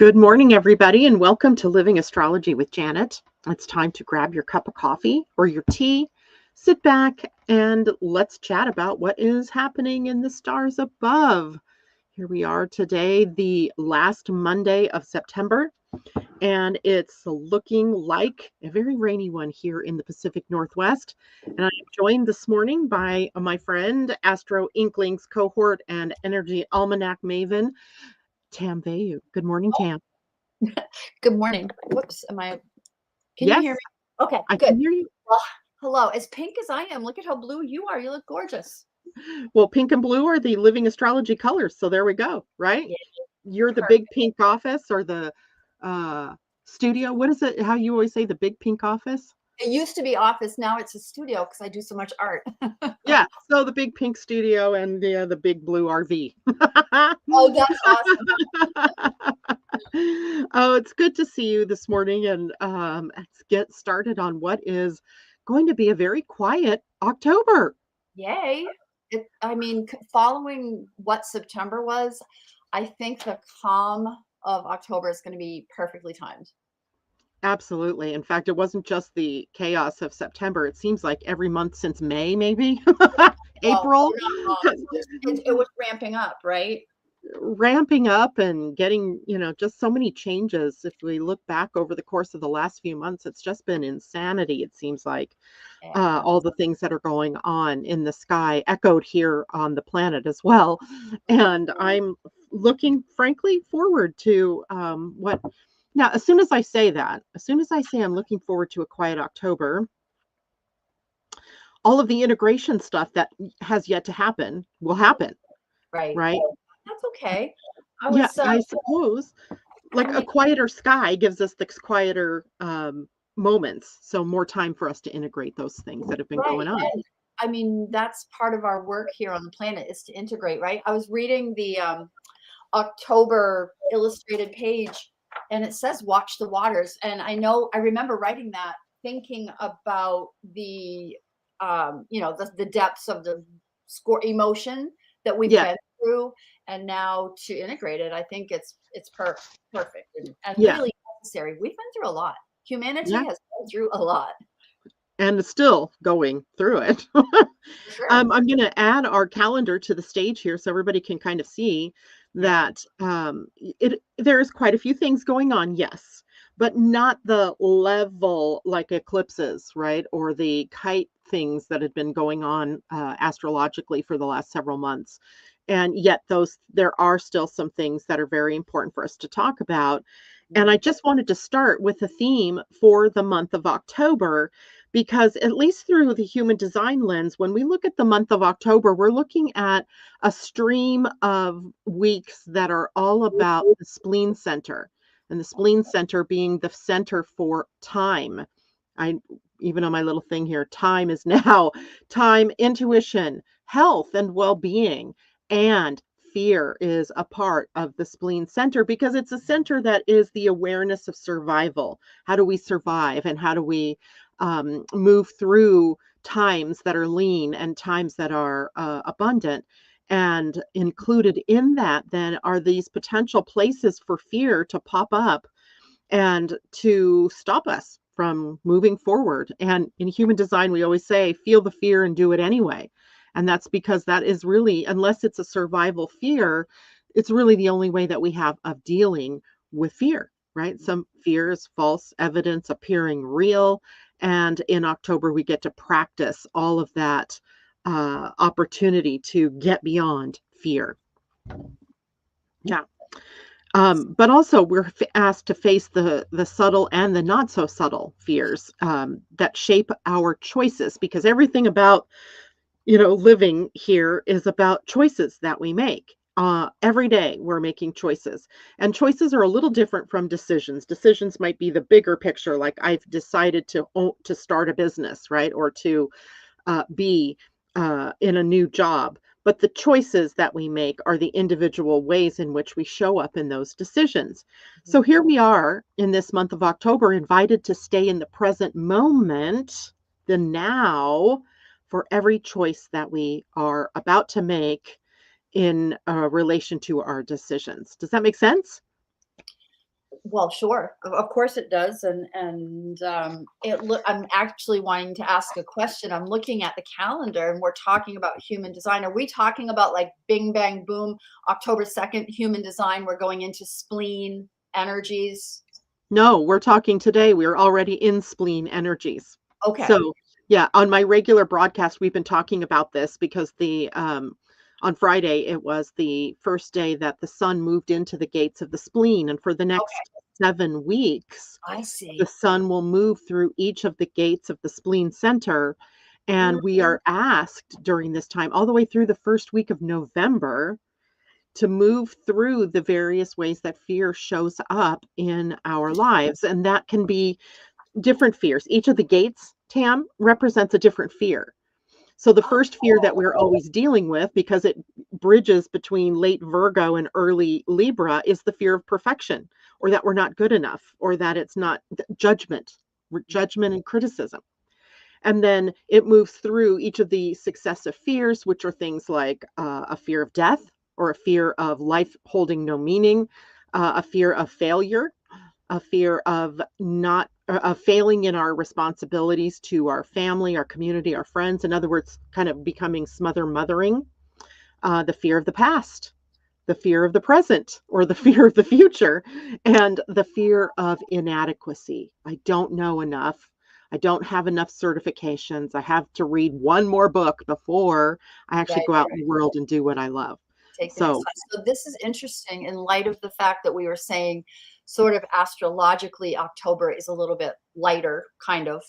Good morning, everybody, and welcome to Living Astrology with Janet. It's time to grab your cup of coffee or your tea, sit back, and let's chat about what is happening in the stars above. Here we are today, the last Monday of September, and it's looking like a very rainy one here in the Pacific Northwest. And I'm joined this morning by my friend, Astro Inklings cohort and Energy Almanac maven, Tam Bayu. Good morning, Tam. Good morning. Whoops. Can Yes, you hear me? Okay, I good. can hear you. Well, hello. As pink as I am, look at how blue you are. You look gorgeous. Well, pink and blue are the living astrology colors. So there we go, right? Yeah, You're the perfect. big pink office or the studio. What is it? How you always say the big pink office? It used to be office. Now it's a studio because I do so much art. Yeah. So the big pink studio and the big blue RV. Oh, that's awesome. Oh, it's good to see you this morning. And let's get started on what is going to be a very quiet October. Yay. Following what September was, I think the calm of October is going to be perfectly timed. Absolutely. In fact, it wasn't just the chaos of September. It seems like every month since May, maybe April, You're not wrong. It was ramping up, right? ramping up and getting, just so many changes. If we look back over the course of the last few months, it's just been insanity. It seems like Yeah. all the things that are going on in the sky echoed here on the planet as well. And I'm looking, frankly, forward to what. Now, as soon as I say I'm looking forward to a quiet October, all of the integration stuff that has yet to happen will happen, Right. right? That's okay. Yeah, I suppose like a mean, quieter sky gives us the quieter moments, so more time for us to integrate those things that have been going on. And that's part of our work here on the planet is to integrate, right? I was reading the October illustrated page and it says watch the waters. And I remember writing that thinking about the the depths of the emotion that we've Yeah, been through, and now to integrate it, I think it's perfect and yeah, really necessary. We've been through a lot. Humanity yeah, has been through a lot. and still going through it. For sure. I'm going to add our calendar to the stage here so everybody can kind of see that there is quite a few things going on, yes, but not the level like eclipses, right? Or the kite things that had been going on astrologically for the last several months. And yet there are still some things that are very important for us to talk about. And I just wanted to start with a theme for the month of October, because at least through the human design lens, when we look at the month of October, we're looking at a stream of weeks that are all about the spleen center, and the spleen center being the center for time. I even on my little thing here, time is now time, intuition, health, and well-being, and fear is a part of the spleen center because it's a center that is the awareness of survival. How do we survive, and how do we move through times that are lean and times that are abundant? And included in that then are these potential places for fear to pop up and to stop us from moving forward. And in human design, we always say, feel the fear and do it anyway. And that's because that is really, unless it's a survival fear, it's really the only way that we have of dealing with fear, right? Some fear is false evidence appearing real. And in October, we get to practice all of that opportunity to get beyond fear. Yeah. But also we're asked to face the subtle and the not so subtle fears that shape our choices, because everything about living here is about choices that we make. Every day we're making choices, and choices are a little different from decisions. Decisions might be the bigger picture, like I've decided to start a business, right, or to be in a new job. But the choices that we make are the individual ways in which we show up in those decisions. So here we are in this month of October, invited to stay in the present moment, the now, for every choice that we are about to make in relation to our decisions. Does that make sense? Well, sure. Of course it does. I'm actually wanting to ask a question. I'm looking at the calendar and we're talking about human design. Are we talking about like bing bang boom, October 2nd, human design? We're going into spleen energies. No, we're talking today. We're already in spleen energies. Okay. So, yeah, on my regular broadcast, we've been talking about this because on Friday, it was the first day that the sun moved into the gates of the spleen. And for the Okay. next 7 weeks, I the see. sun will move through each of the gates of the spleen center. And we Mhm. are asked during this time, all the way through the first week of November, to move through the various ways that fear shows up in our lives. And that can be different fears. Each of the gates, Tam, represents a different fear. So the first fear that we're Oh, always dealing with, because it bridges between late Virgo and early Libra, is the fear of perfection, or that we're not good enough, or that it's not judgment, judgment and criticism. And then it moves through each of the successive fears, which are things like a fear of death, or a fear of life holding no meaning, a fear of failure, a fear of not of failing in our responsibilities to our family, our community, our friends. In other words, kind of becoming mothering, the fear of the past, the fear of the present, or the fear of the future, and the fear of inadequacy. I don't know enough. I don't have enough certifications. I have to read one more book before I actually right, go right, out in right. the world and do what I love. Take the next So, slide. So this is interesting in light of the fact that we were saying sort of astrologically October is a little bit lighter, kind of.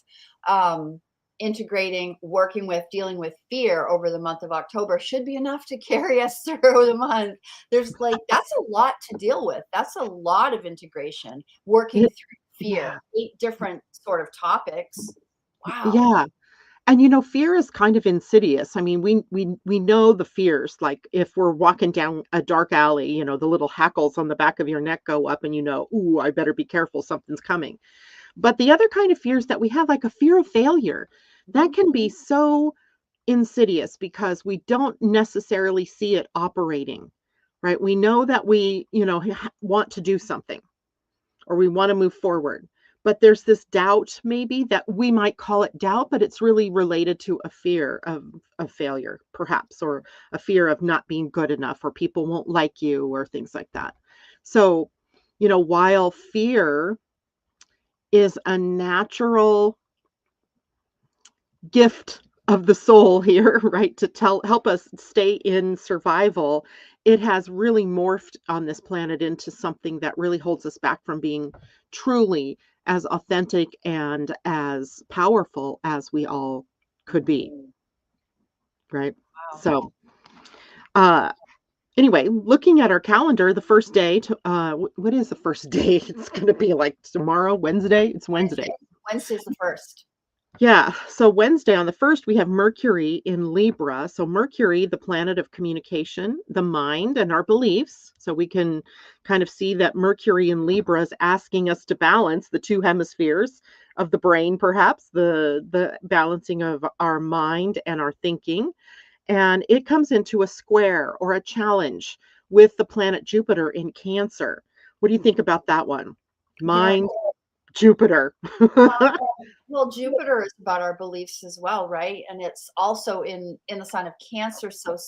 Um, Integrating, working with, dealing with fear over the month of October should be enough to carry us through the month. There's like, that's a lot to deal with. That's a lot of integration, working it, through fear, yeah, 8 different sort of topics. Wow. yeah. And fear is kind of insidious. I mean, we know the fears. Like if we're walking down a dark alley, the little hackles on the back of your neck go up, and ooh, I better be careful, something's coming. But the other kind of fears that we have, like a fear of failure, that Mhm. can be so insidious because we don't necessarily see it operating, right? We know that we, want to do something, or we want to move forward. But there's this doubt, maybe, that we might call it doubt, but it's really related to a fear of failure, perhaps, or a fear of not being good enough, or people won't like you, or things like that. So, while fear is a natural gift of the soul here, right, to help us stay in survival, it has really morphed on this planet into something that really holds us back from being truly as authentic and as powerful as we all could be, Mhm. right? Wow. So, uh anyway, looking at our calendar, the first day to what is the first day? It's going to be like tomorrow, Wednesday. It's Wednesday. Wednesday. Wednesday's the first. Yeah. So Wednesday on the 1st, we have Mercury in Libra. So Mercury, the planet of communication, the mind, and our beliefs. So we can kind of see that Mercury in Libra is asking us to balance the two hemispheres of the brain, perhaps the balancing of our mind and our thinking. And it comes into a square or a challenge with the planet Jupiter in Cancer. What do you think about that one? Yeah. Mind, Jupiter. Well, Jupiter is about our beliefs as well, right? And it's also in the sign of Cancer. So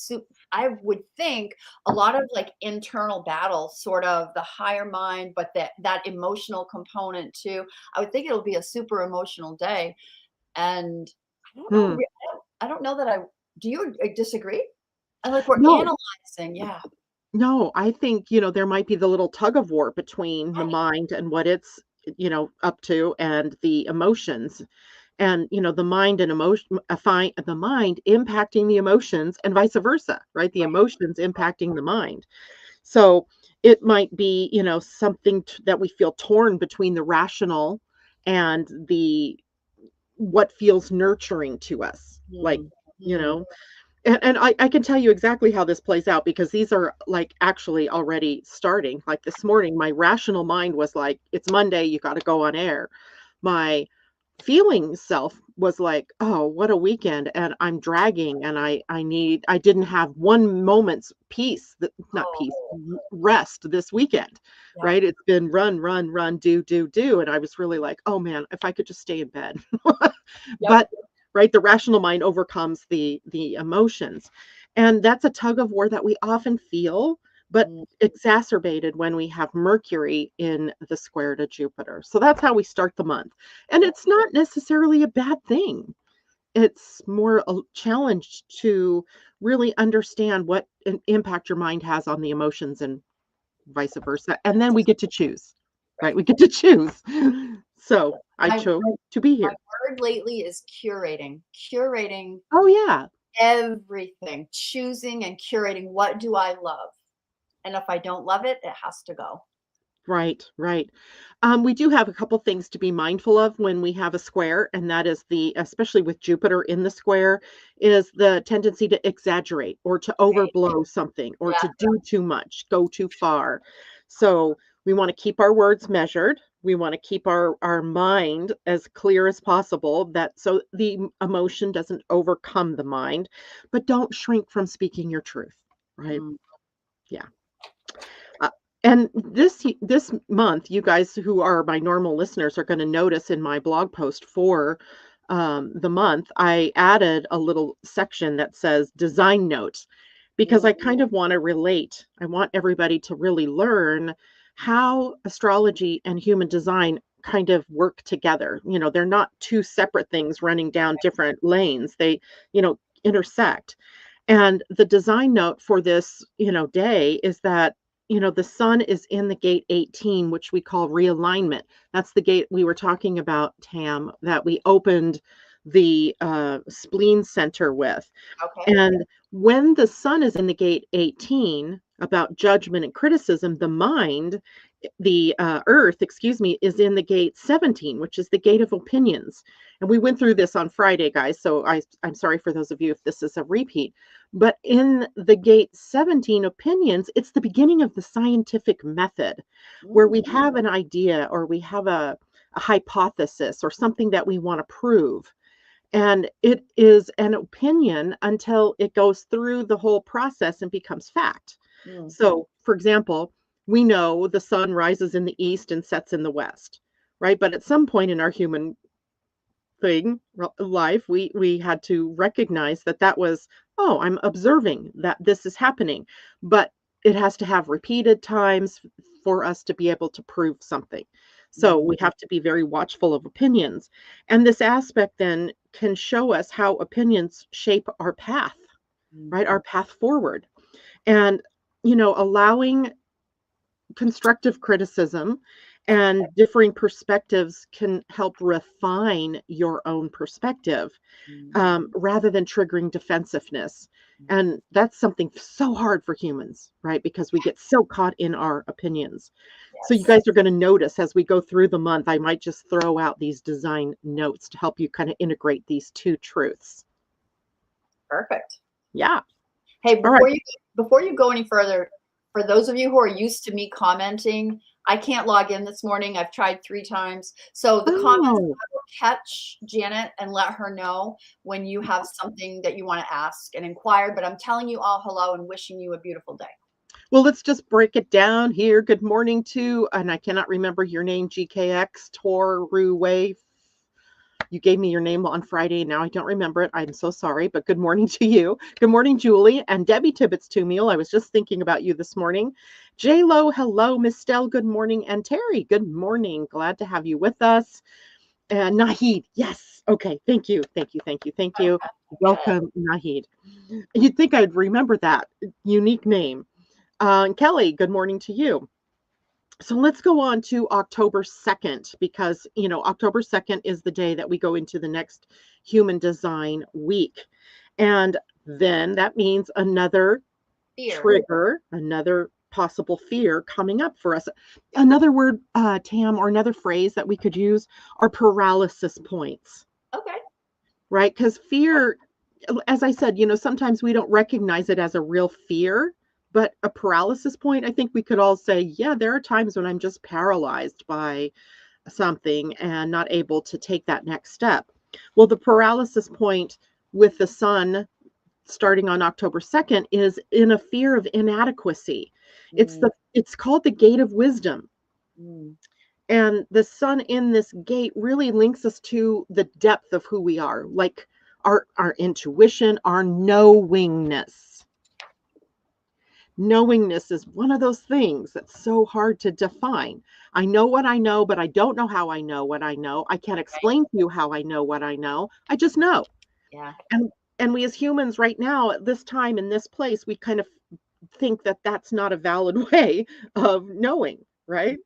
I would think a lot of like internal battle, sort of the higher mind, but that emotional component too. I would think it'll be a super emotional day. And I don't know. Hmm. I don't know that I do. You disagree? I like we're No, analyzing. Yeah. no, I think, there might be the little tug of war between the Right. mind and what it's, up to, and the emotions. And, the mind and emotion, the mind impacting the emotions and vice versa, right? The Right. emotions impacting the mind. So it might be, something that we feel torn between the rational and the what feels nurturing to us. Like, Mm, you mm. know, and I can tell you exactly how this plays out because these are like actually already starting. Like this morning, my rational mind was like, it's Monday, you got to go on air. My feeling self was like, oh, what a weekend. And I'm dragging and I didn't have one moment's peace, not peace, Oh, rest this weekend, yep, right? It's been run, run, run, do, do, do. And I was really like, oh man, if I could just stay in bed. yep. But right, the rational mind overcomes the emotions. And that's a tug of war that we often feel, but Mm, exacerbated when we have Mercury in the square to Jupiter. So that's how we start the month. And yep. it's not necessarily a bad thing. It's more a challenge to really understand what an impact your mind has on the emotions and vice versa. And then we get to choose, right? Right. We get to choose. So I My chose to be my here. word lately is curating. Curating Oh, yeah. everything, choosing and curating what do I love? And if I don't love it, it has to go. Right, right. We do have a couple things to be mindful of when we have a square, and that is especially with Jupiter in the square, is the tendency to exaggerate or to Right. overblow something or Yeah. to do too much, go too far. So we want to keep our words measured. We want to keep our mind as clear as possible, that so the emotion doesn't overcome the mind, but don't shrink from speaking your truth, right? Mm, Yeah. Uh, and this month, you guys who are my normal listeners are going to notice in my blog post for the month, I added a little section that says design notes because mm, I kind of want to relate. I want everybody to really learn how astrology and human design kind of work together. They're not two separate things running down different lanes. They, intersect. And the design note for this, day is that, the sun is in the gate 18, which we call realignment. That's the gate we were talking about, Tam, that we opened the Spleen Center with. okay. And when the sun is in the gate 18, about judgment and criticism, the mind, the earth, excuse me, is in the gate 17, which is the gate of opinions. And we went through this on Friday, guys. So I'm sorry for those of you if this is a repeat. But in the gate 17 opinions, it's the beginning of the scientific method where we Mm, have an idea or we have a hypothesis or something that we want to prove. And it is an opinion until it goes through the whole process and becomes fact. mm, So, for example, we know the sun rises in the east and sets in the west, right? But at some point in our human life, we had to recognize that that was, oh, I'm observing that this is happening. But it has to have repeated times for us to be able to prove something. So mm, we have to be very watchful of opinions. And this aspect then can show us how opinions shape our path, mm. right? Our path forward. And, allowing constructive criticism and differing perspectives can help refine your own perspective, Mm, rather than triggering defensiveness. mm. And that's something so hard for humans, right? Because we get so caught in our opinions. So you Yes. guys are going to notice as we go through the month, I might just throw out these design notes to help you kind of integrate these two truths. Perfect. Yeah. Hey, All right. before you go any further, for those of you who are used to me commenting, I can't log in this morning. I've tried 3 times. So the comments, Oh, I will catch Janet and let her know when you have something that you want to ask and inquire. But I'm telling you all hello and wishing you a beautiful day. well, let's just break it down here. Good morning to, and I cannot remember your name, GKX, Toru Way. You gave me your name on Friday, and now I don't remember it. I'm so sorry, but good morning to you. Good morning, Julie and Debbie Tibbetts to meal. I was just thinking about you this morning. J Lo, hello, Miss Stell, good morning, and Terry, good morning. Glad to have you with us. And Nahid, yes. Okay, thank you, thank you, thank you, thank you. Good. Welcome, Nahid. You'd think I'd remember that unique name. And Kelly, good morning to you. So let's go on to October 2nd because, October 2nd is the day that we go into the next human design week. And then that means another Fear. trigger, another possible fear coming up for us. Another word, Tam, or another phrase that we could use are paralysis points, Okay. right? Because fear, as I said, sometimes we don't recognize it as a real fear, but a paralysis point, I think we could all say, yeah, there are times when I'm just paralyzed by something and not able to take that next step. Well, the paralysis point with the sun starting on October 2nd is in a fear of inadequacy. It's called the gate of wisdom. Mm. And the sun in this gate really links us to the depth of who we are, like our intuition, our knowingness. Knowingness is one of those things that's so hard to define. I know what I know, but I don't know how I know what I know. I can't explain to you how I know what I know. I just know. Yeah. And we as humans right now at this time in this place, we kind of think that that's not a valid way of knowing, right?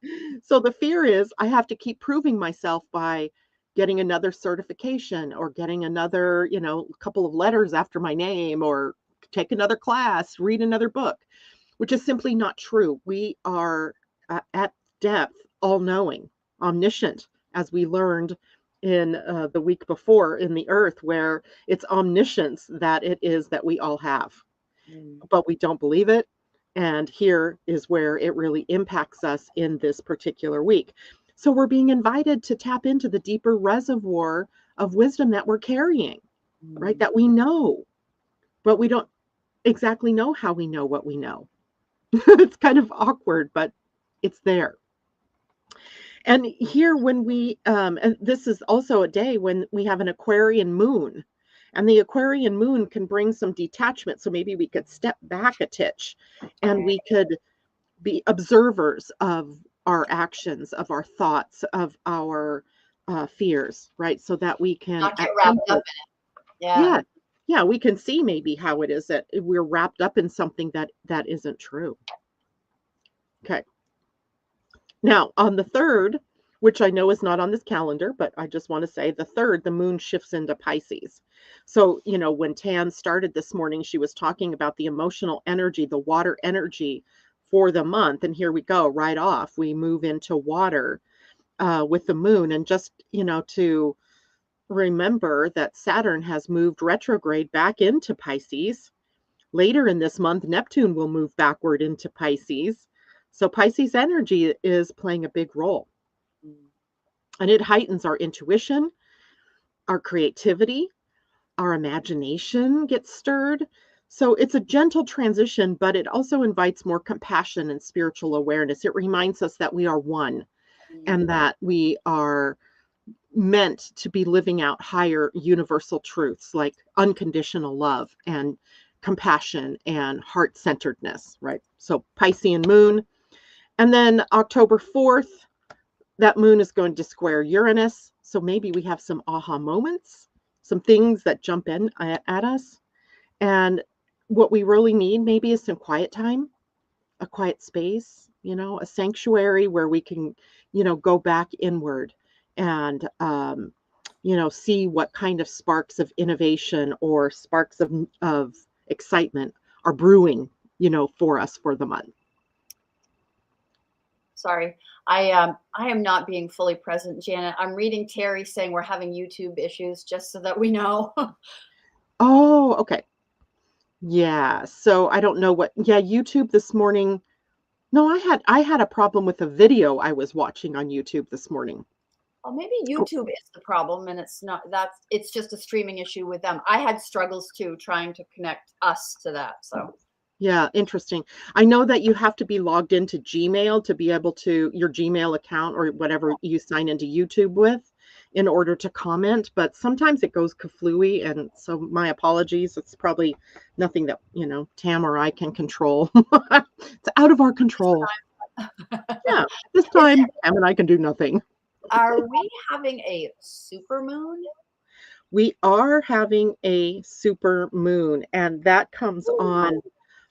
So the fear is I have to keep proving myself by getting another certification or getting another, couple of letters after my name or take another class, read another book, which is simply not true. We are at depth all knowing, omniscient, as we learned in the week before in the earth, where it's omniscience that it is that we all have. But we don't believe it. And here is where it really impacts us in this particular week. So we're being invited to tap into the deeper reservoir of wisdom that we're carrying, right? That we know, but we don't exactly know how we know what we know. It's kind of awkward, but it's there. And here when and this is also a day when we have an Aquarian moon, and the Aquarian moon can bring some detachment. So maybe we could step back a titch and we could be observers of our actions, of our thoughts, of our fears, right? So that we can not get wrapped up in it. Yeah. Yeah, we can see maybe how it is that we're wrapped up in something that isn't true. Okay. Now, on the 3rd, which I know is not on this calendar, but I just want to say the 3rd, the moon shifts into Pisces. So, when Tan started this morning, she was talking about the emotional energy, the water energy for the month. And here we go, right off. We move into water with the moon. And just, to remember that Saturn has moved retrograde back into Pisces. Later in this month, Neptune will move backward into Pisces. So Pisces energy is playing a big role. And it heightens our intuition, our creativity, our imagination gets stirred. So it's a gentle transition, but it also invites more compassion and spiritual awareness. It reminds us that we are one and that we are meant to be living out higher universal truths like unconditional love and compassion and heart-centeredness, right? So Piscean moon. And then October 4th, that moon is going to square Uranus. So maybe we have some aha moments, some things that jump in at us. And what we really need maybe is some quiet time, a quiet space, a sanctuary where we can, go back inward and, see what kind of sparks of innovation or sparks of excitement are brewing, for us for the month. Sorry, I am not being fully present, Janet. I'm reading Terry saying we're having YouTube issues, just so that we know. Oh, okay. Yeah. So I don't know YouTube this morning. No, I had a problem with a video I was watching on YouTube this morning. Well, maybe YouTube is the problem, and it's just a streaming issue with them. I had struggles too trying to connect us to that. So yeah, interesting. I know that you have to be logged into Gmail to be able to your Gmail account or whatever you sign into YouTube with in order to comment, but sometimes it goes kaflooey, and so my apologies. It's probably nothing that, Tam or I can control. It's out of our control. Yeah, this time Tam and I can do nothing. Are we having a super moon? We are having a super moon, and that comes on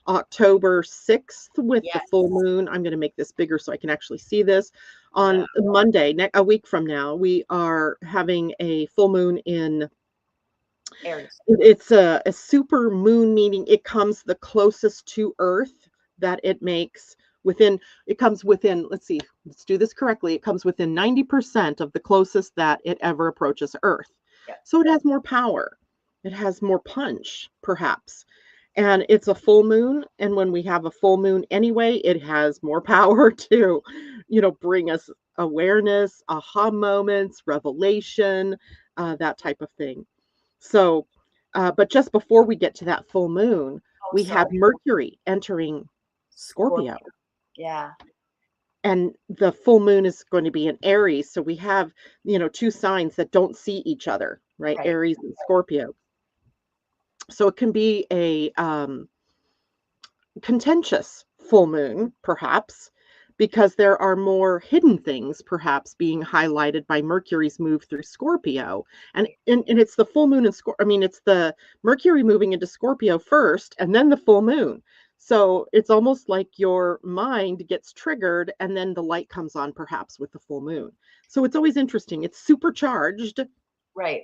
October 6th with the full moon. I'm going to make this bigger so I can actually see this. On Monday, a week from now, we are having a full moon in Aries. It's a super moon, meaning it comes the closest to Earth that it makes it comes within, let's do this correctly. It comes within 90% of the closest that it ever approaches Earth. So it has more power. It has more punch, perhaps. And it's a full moon. And when we have a full moon anyway, it has more power to, bring us awareness, aha moments, revelation, that type of thing. So, but just before we get to that full moon, Oh, we have sorry. Mercury entering Scorpio. Yeah. And the full moon is going to be in Aries. So we have, two signs that don't see each other, right? Right. Aries and Scorpio. So it can be a contentious full moon, perhaps, because there are more hidden things perhaps being highlighted by Mercury's move through Scorpio. And it's the full moon in Scorpio. I mean, it's the Mercury moving into Scorpio first and then the full moon. So it's almost like your mind gets triggered and then the light comes on perhaps with the full moon. So it's always interesting. It's supercharged. Right.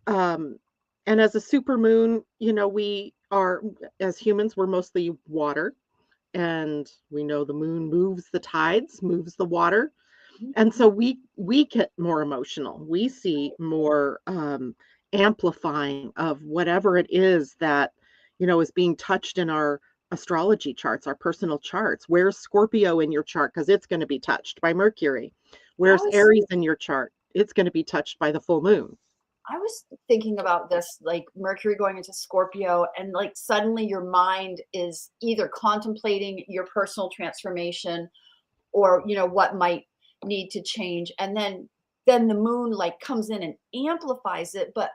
Um, and as a super moon, we are, as humans, we're mostly water. And we know the moon moves the tides, moves the water. And so we get more emotional. We see more amplifying of whatever it is that, is being touched in our astrology charts, our personal charts. Where's Scorpio in your chart? Because it's going to be touched by Mercury. Where's Aries in your chart? It's going to be touched by the full moon. I was thinking about this, like Mercury going into Scorpio, and like suddenly your mind is either contemplating your personal transformation or, what might need to change. And then the moon like comes in and amplifies it. But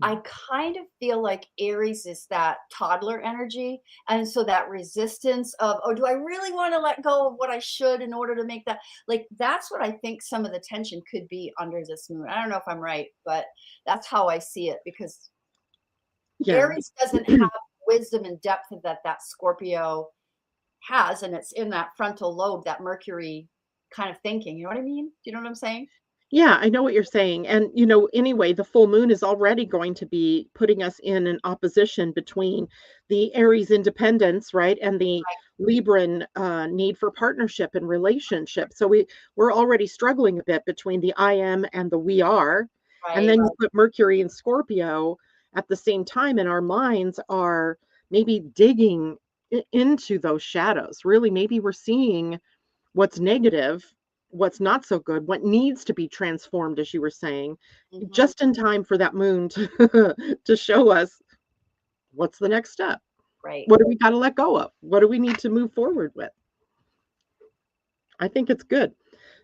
I kind of feel like Aries is that toddler energy. And so that resistance of, oh, do I really want to let go of what I should in order to make that? Like, that's what I think some of the tension could be under this moon. I don't know if I'm right, but that's how I see it, because Yeah. Aries doesn't have wisdom and depth that Scorpio has. And it's in that frontal lobe, that Mercury kind of thinking. You know what I mean? Do you know what I'm saying? Yeah, I know what you're saying. And, anyway, the full moon is already going to be putting us in an opposition between the Aries independence, right, and the Libran need for partnership and relationship. So we're already struggling a bit between the I am and the we are. And Right. then you put Mercury and Scorpio at the same time, and our minds are maybe digging into those shadows. Really, maybe we're seeing what's negative, what's not so good, what needs to be transformed, as you were saying, Mhm. just in time for that moon to, to show us what's the next step. Right. What do we got to let go of? What do we need to move forward with? I think it's good.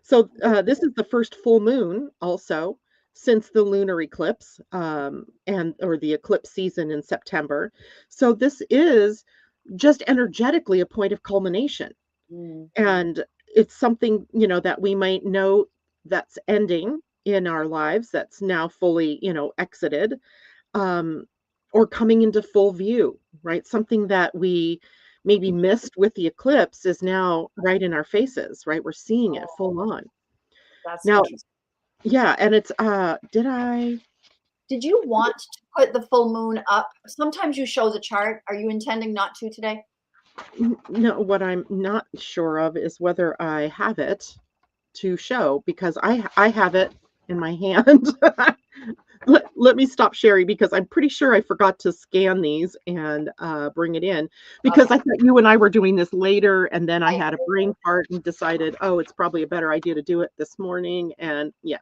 So this is the first full moon also since the lunar eclipse or the eclipse season in September. So this is just energetically a point of culmination. Mm. And it's something, that we might know that's ending in our lives, that's now fully, exited, or coming into full view, right? Something that we maybe missed with the eclipse is now right in our faces, right? We're seeing it full on. That's Now, interesting. yeah, and it's Did you want to put the full moon up? Sometimes you show the chart. Are you intending not to today? no, what I'm not sure of is whether I have it to show, because I have it in my hand. Let me stop Sherry, because I'm pretty sure I forgot to scan these and bring it in, because Okay. I thought you and I were doing this later, and then I Right. had a brain fart and decided, oh, it's probably a better idea to do it this morning. And yeah,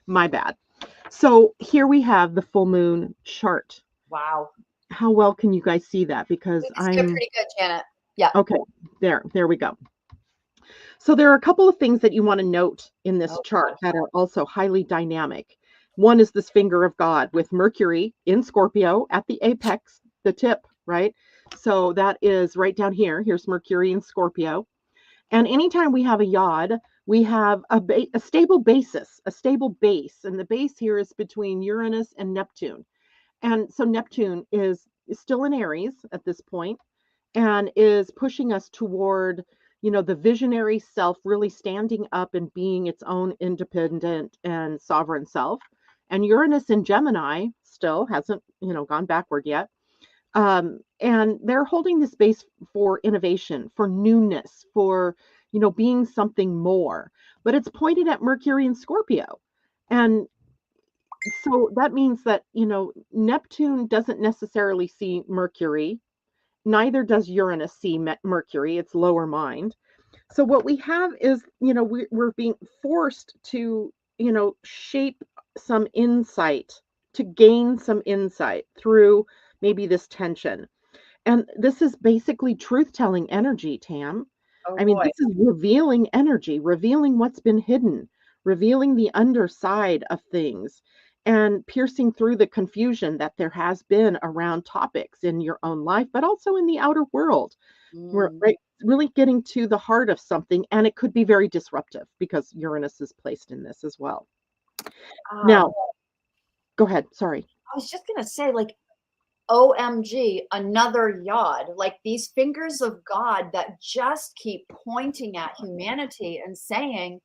my bad. So here we have the full moon chart. Wow. How well can you guys see that? Because We can see it I'm pretty good, Janet. Yeah. okay. There we go. So there are a couple of things that you want to note in this Oh, chart that are also highly dynamic. One is this finger of God with Mercury in Scorpio at the apex, the tip, right? So that is right down here. Here's Mercury in Scorpio. And anytime we have a yod, we have a stable basis, a stable base. And the base here is between Uranus and Neptune. And so Neptune is still in Aries at this point and is pushing us toward, the visionary self really standing up and being its own independent and sovereign self. And Uranus in Gemini still hasn't, gone backward yet. And they're holding the space for innovation, for newness, for, being something more. But it's pointed at Mercury and Scorpio. And so that means that, Neptune doesn't necessarily see Mercury. Neither does Uranus see Mercury, its lower mind. So what we have is, we're being forced to, shape some insight, to gain some insight through maybe this tension. And this is basically truth-telling energy, Tam. Oh I mean, boy. this is revealing energy, revealing what's been hidden, revealing the underside of things, and piercing through the confusion that there has been around topics in your own life, but also in the outer world. We're Mm. right, really getting to the heart of something, and it could be very disruptive because Uranus is placed in this as well. Um, Now, go ahead. Sorry. I was just gonna say, like, OMG, another yod. Like these fingers of God that just keep pointing at humanity and saying,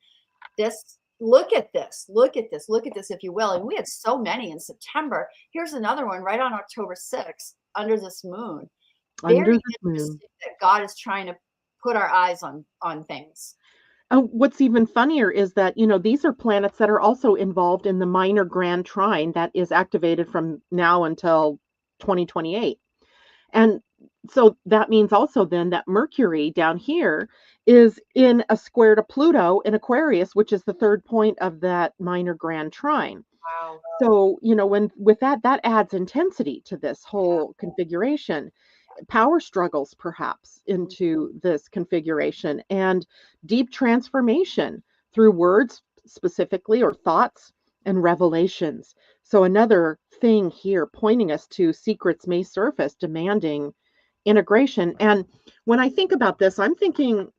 this, look at this, look at this, look at this, if you will. And we had so many in September. Here's another one right on October 6th, under this moon. Under Very the moon. interesting that God is trying to put our eyes on things. What's even funnier is that, these are planets that are also involved in the minor grand trine that is activated from now until 2028. And so that means also then that Mercury down here is in a square to Pluto in Aquarius, which is the third point of that minor grand trine. Wow. So, when with that adds intensity to this whole configuration, power struggles perhaps into this configuration, and deep transformation through words specifically, or thoughts and revelations. So another thing here pointing us to secrets may surface demanding integration. And when I think about this, I'm thinking,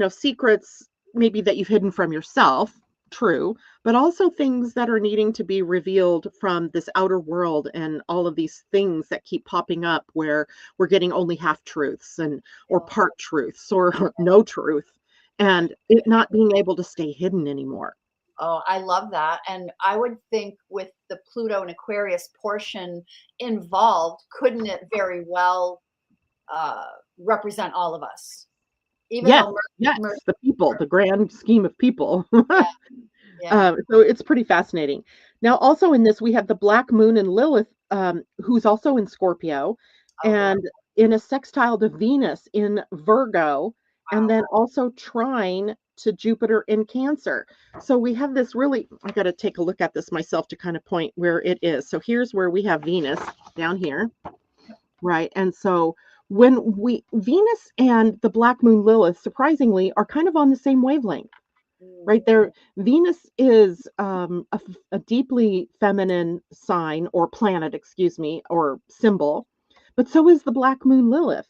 secrets maybe that you've hidden from yourself, true, but also things that are needing to be revealed from this outer world, and all of these things that keep popping up where we're getting only half truths, and or part truths, or no truth, and it not being able to stay hidden anymore. Oh, I love that. And I would think with the Pluto and Aquarius portion involved, couldn't it very well uh, represent all of us? Even Yes, though yes, Mer- the people, the grand scheme of people. yeah, yeah. So it's pretty fascinating. Now, also in this, we have the Black Moon and Lilith, who's also in Scorpio, Oh boy. and in a sextile to Venus in Virgo, and Wow. then also trine to Jupiter in Cancer. So we have this really, I got to take a look at this myself to kind of point where it is. So here's where we have Venus down here, right? And so when Venus and the Black Moon Lilith, surprisingly, are kind of on the same wavelength. Mm. Right there, Venus is a deeply feminine sign, or planet, excuse me, or symbol, but so is the Black Moon Lilith.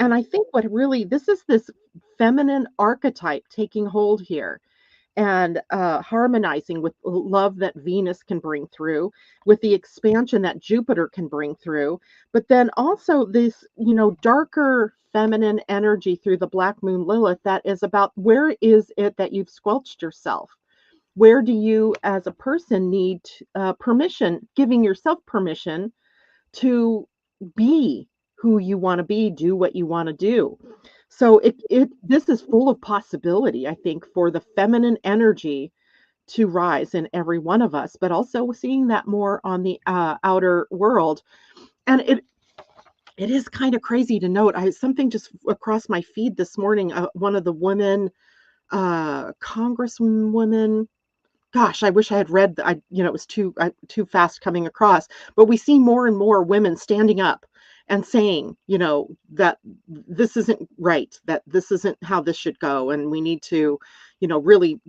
And Right. I think what really, this is this feminine archetype taking hold here, and harmonizing with love that Venus can bring through, with the expansion that Jupiter can bring through, but then also this, darker feminine energy through the Black Moon Lilith that is about where is it that you've squelched yourself? Where do you, as a person, need permission, giving yourself permission to be who you want to be, do what you want to do. So it this is full of possibility, I think, for the feminine energy to rise in every one of us, but also seeing that more on the outer world. And it is kind of crazy to note. I something just across my feed this morning. One of the women, congresswomen. Gosh, I wish I had read. It was too fast coming across. But we see more and more women standing up and saying, that this isn't right, that this isn't how this should go, and we need to, really,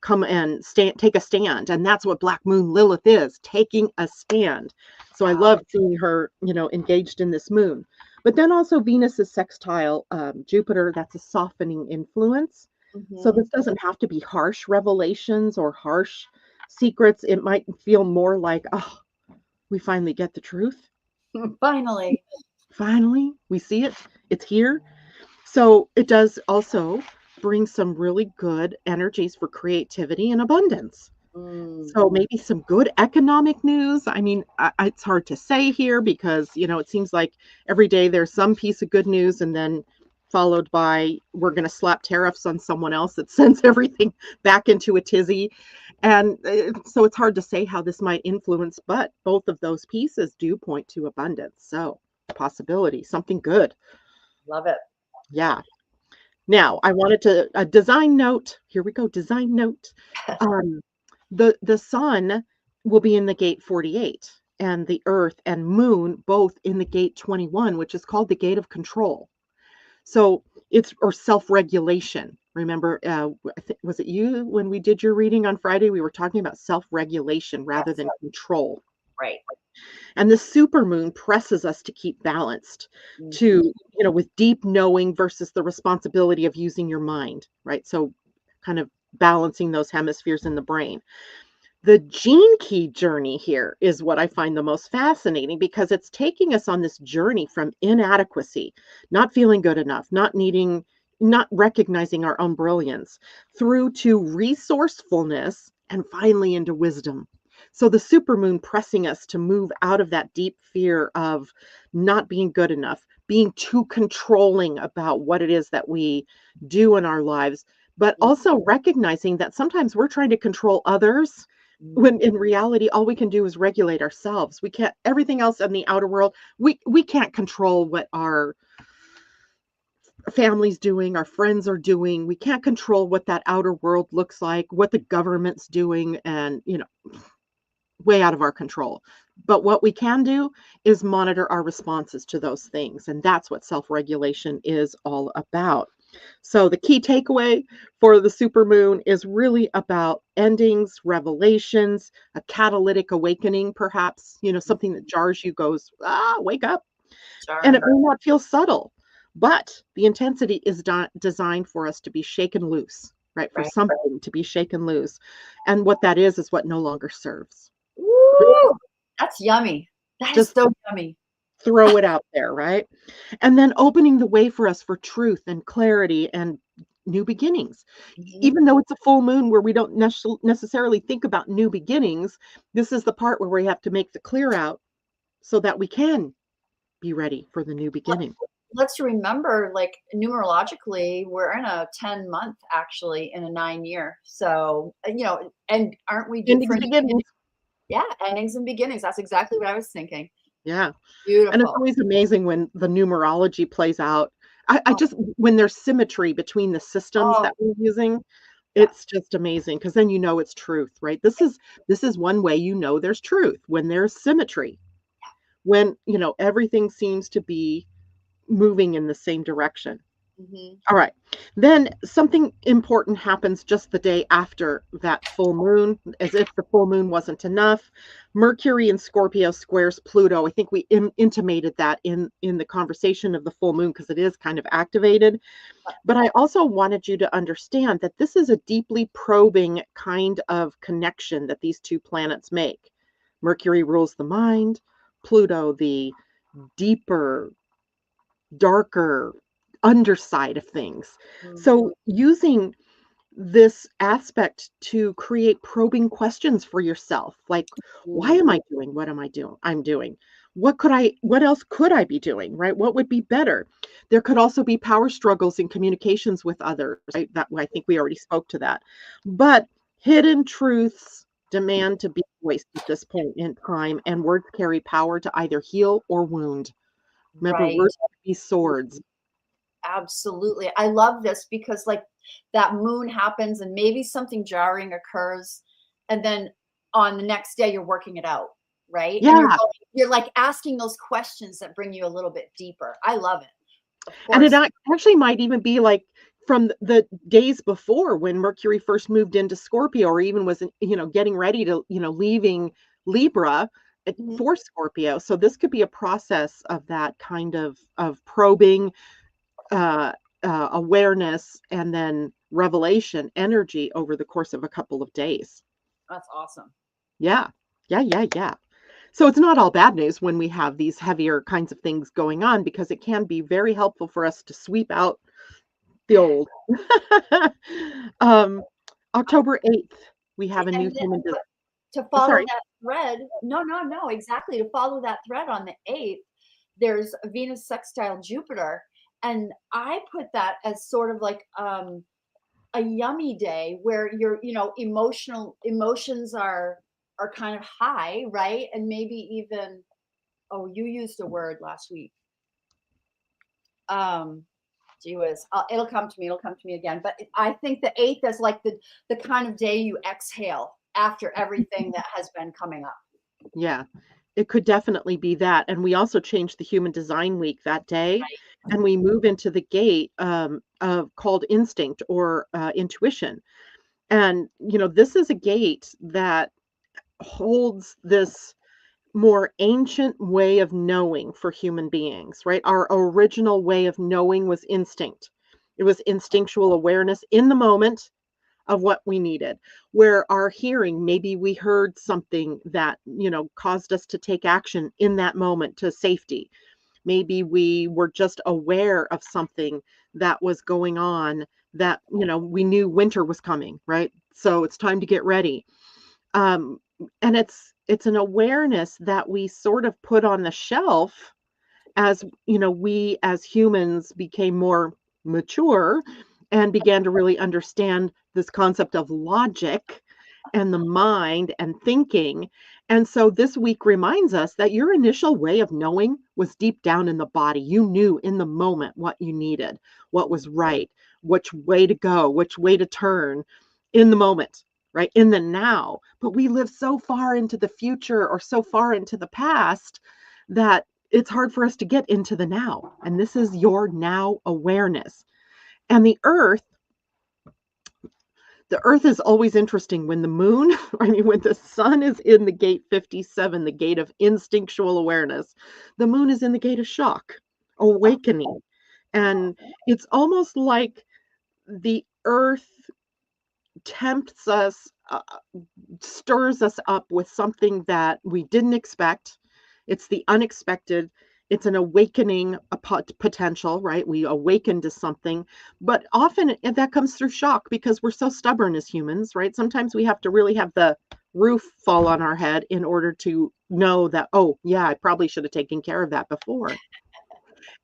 come and take a stand. And that's what Black Moon Lilith is, taking a stand. So I Wow. love seeing her, engaged in this moon. But then also Venus is sextile Jupiter. That's a softening influence. So Hmm. this doesn't have to be harsh revelations or harsh secrets. It might feel more like, oh, we finally get the truth. Finally. Finally, we see it. It's here. So it does also bring some really good energies for creativity and abundance. Mm. So maybe some good economic news. I mean, it's hard to say here because, it seems like every day there's some piece of good news, and then followed by we're going to slap tariffs on someone else that sends everything back into a tizzy. And so it's hard to say how this might influence, but both of those pieces do point to abundance. So possibility, something good. Love it. Yeah. Now, I wanted to a design note. Here we go, design note. Um, the sun will be in the gate 48, and the earth and moon both in the gate 21, which is called the gate of control. So it's or self-regulation. Remember, was it you when we did your reading on Friday? We were talking about self-regulation rather Yes, than control. right. And the supermoon presses us to keep balanced, Mhm. to, with deep knowing versus the responsibility of using your mind, right? So kind of balancing those hemispheres in the brain. The gene key journey here is what I find the most fascinating because it's taking us on this journey from inadequacy, not feeling good enough, not recognizing our own brilliance, through to resourcefulness and finally into wisdom. So the supermoon pressing us to move out of that deep fear of not being good enough, being too controlling about what it is that we do in our lives, but also recognizing that sometimes we're trying to control others when in reality all we can do is regulate ourselves. We can't everything else in the outer world, we can't control what our family's doing, our friends are doing. We can't control what that outer world looks like, what the government's doing, and way out of our control. But what we can do is monitor our responses to those things, and that's what self-regulation is all about. So the key takeaway for the supermoon is really about endings, revelations, a catalytic awakening, perhaps, something that jars you, goes, wake up. And it Sharpen. may not feel subtle, but the intensity is designed for us to be shaken loose, right? For Right. something to be shaken loose. And what that is what no longer serves. Woo! That's yummy. That is Just so yummy. throw it out there, right? And then opening the way for us for truth and clarity and new beginnings. Mhm. Even though it's a full moon where we don't necessarily think about new beginnings, this is the part where we have to make the clear out so that we can be ready for the new Let beginning. let's remember, like, numerologically, we're in a 10-month, actually, in a 9-year. So, and aren't we due Endings, for a new beginning? beginnings. Yeah, endings and beginnings. That's exactly what I was thinking. Yeah. And it's Beautiful. always amazing when the numerology plays out. I Oh, just when there's symmetry between the systems oh, that we're using, yeah. it's just amazing because then it's truth, right? This is one way there's truth when there's symmetry. When, everything seems to be moving in the same direction. Mhm. All right. Then something important happens just the day after that full moon, as if the full moon wasn't enough. Mercury in Scorpio squares Pluto. I think we intimated that in the conversation of the full moon because it is kind of activated. But I also wanted you to understand that this is a deeply probing kind of connection that these two planets make. Mercury rules the mind, Pluto the deeper, darker underside of things. Mhm. So using this aspect to create probing questions for yourself, like, why Ooh, am I doing what am I doing? I'm doing. What else could I be doing, right? What would be better? There could also be power struggles in communications with others, right? That I think we already spoke to that. But hidden truths demand to be voiced at this point in time, and words carry power to either heal or wound. Remember, right. words can be swords. Absolutely. I love this because, like, that moon happens and maybe something jarring occurs, and then on the next day you're working it out, right? And Yeah, you're like asking those questions that bring you a little bit deeper. I love it. Of and it course. actually might even be, like, from the days before when Mercury first moved into Scorpio or even was, getting ready to, leaving Libra, Mhm. for Scorpio. So this could be a process of that kind of probing, uh, awareness, and then revelation energy over the course of a couple of days. That's awesome. Yeah. Yeah, yeah, yeah. So it's not all bad news when we have these heavier kinds of things going on because it can be very helpful for us to sweep out the old. um, October 8th, we have a new And then, human but to follow sorry. that thread, no, no, no, exactly. To follow that thread on the 8th, there's Venus sextile Jupiter. And I put that as sort of like a yummy day where your emotions are kind of high, right? And maybe even, oh, you used a word last week, um Gee whiz. It'll come to me. It'll come to me again. But I think the 8th is like the kind of day you exhale after everything that has been coming up. Yeah, it could definitely be that. And we also change the human design week that day, Right. and we move into the gate of called instinct or intuition. And this is a gate that holds this more ancient way of knowing for human beings, right? Our original way of knowing was instinct. It was instinctual awareness in the moment of what we needed. Where our hearing, maybe we heard something that, caused us to take action in that moment to safety. Maybe we were just aware of something that was going on that, we knew winter was coming, right? So it's time to get ready. Um, and it's an awareness that we sort of put on the shelf as, we as humans became more mature and began to really understand this concept of logic and the mind and thinking. And so this week reminds us that your initial way of knowing was deep down in the body. You knew in the moment what you needed, what was right, which way to go, which way to turn in the moment, right? In the now. But we live so far into the future or so far into the past that it's hard for us to get into the now. And this is your now awareness. And the earth is always interesting when the moon, I mean, when the sun is in the gate 57, the gate of instinctual awareness, the moon is in the gate of shock, awakening. And it's almost like the earth tempts us, stirs us up with something that we didn't expect. It's the unexpected. It's an awakening potential, right? We awaken to something, but often that comes through shock because we're so stubborn as humans, right? Sometimes we have to really have the roof fall on our head in order to know that, oh, yeah, I probably should have taken care of that before.